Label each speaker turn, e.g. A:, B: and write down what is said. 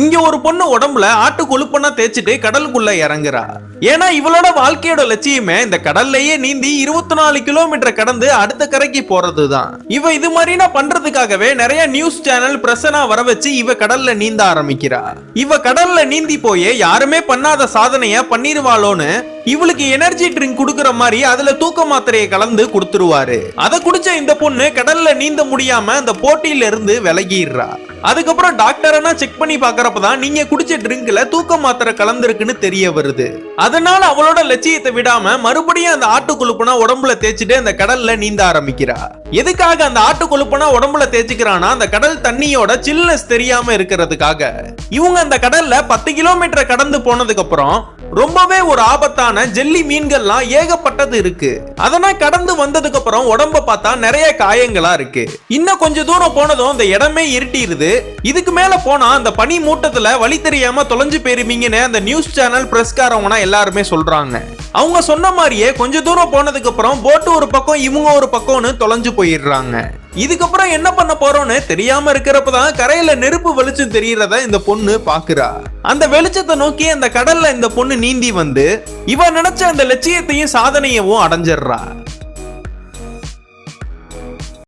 A: இங்க ஒரு பொண்ணு உடம்புல ஆட்டு கொழுப்பெண்ண தேய்ச்சிட்டு கடலுக்குள்ள இறங்குறா. ஏன்னா இவளோட வாழ்க்கையோட லட்சியமே இந்த கடல்லையே நீந்தி 24 கிலோமீட்டர் கடந்து அடுத்த கரைக்கு போறதுதான். இவ இது மாதிரினா பண்றதுக்காகவே நிறைய நியூஸ் சேனல் பிரசனா வர வச்சு இவ கடல்ல நீந்த ஆரம்பிக்கிறா. இவ கடல்ல நீந்தி போய் யாருமே பண்ணாத சாதனைய பண்ணிருவாளோன்னு இவளுக்கு எனர்ஜி ட்ரிங்க் குடுக்கற மாதிரி அதுல தூக்க மாத்திரையை கலந்து கொடுத்துருவாரு. அதை குடிச்ச இந்த பொண்ணு கடல்ல நீந்த முடியாம அந்த போட்டியில இருந்து விலகிடுறா. அதுக்கப்புறம் டாக்டர் செக் பண்ணி பாக்குறப்பதான் நீங்க குடிச்ச ட்ரிங்க்ல தூக்க மாத்திரை கலந்துருக்குன்னு தெரிய வருது. அதனால அவளோட லட்சியத்தை விடாம மறுபடியும் அந்த ஆட்டு கொழுப்புனா உடம்புல தேய்ச்சிட்டு அந்த கடல்ல நீந்த ஆரம்பிக்கிறா. எதுக்காக அந்த ஆட்டு கொழுப்புனா உடம்புல தேய்ச்சிக்கிறானா அந்த கடல் தண்ணியோட சில்னஸ் தெரியாம இருக்கிறதுக்காக. இவங்க அந்த கடல்ல 10 கிலோமீட்டர் கடந்து போனதுக்கு அப்புறம் ரொம்பவே ஒரு ஆபத்தான ஜெல்லி மீன்கள்லாம் ஏகப்பட்டது இருக்கு. அதனால் கடந்து வந்ததுக்கு அப்புறம் உடம்ப பார்த்தா நிறைய காயங்களா இருக்கு. இன்னும் கொஞ்சம் தூரம் போனதும் அந்த இடமே இருட்டிடுது. இதுக்கு மேல போனா அந்த பனி மூட்டத்துல வழி தெரியாம தொலைஞ்சு போயிருவீங்கன்னு அந்த நியூஸ் சேனல் பிரஸ்காரவங்க எல்லாருமே சொல்றாங்க. அவங்க சொன்ன மாதிரியே கொஞ்ச தூரம் போனதுக்கு அப்புறம் போட்டு ஒரு பக்கம் இவங்க ஒரு பக்கம்னு தொலைஞ்சு போயிடுறாங்க. இதுக்கப்புறம் என்ன பண்ண போறோம்னு தெரியாம இருக்கிறப்பதான் கரையில நெருப்பு வெளிச்சம் தெரியறத இந்த பொண்ணு பாக்குறா. அந்த வெளிச்சத்தை நோக்கி அந்த கடல்ல இந்த பொண்ணு நீந்தி வந்து இவ நினைச்ச அந்த லட்சியத்தையும் சாதனையவும் அடைஞ்சிடுறா.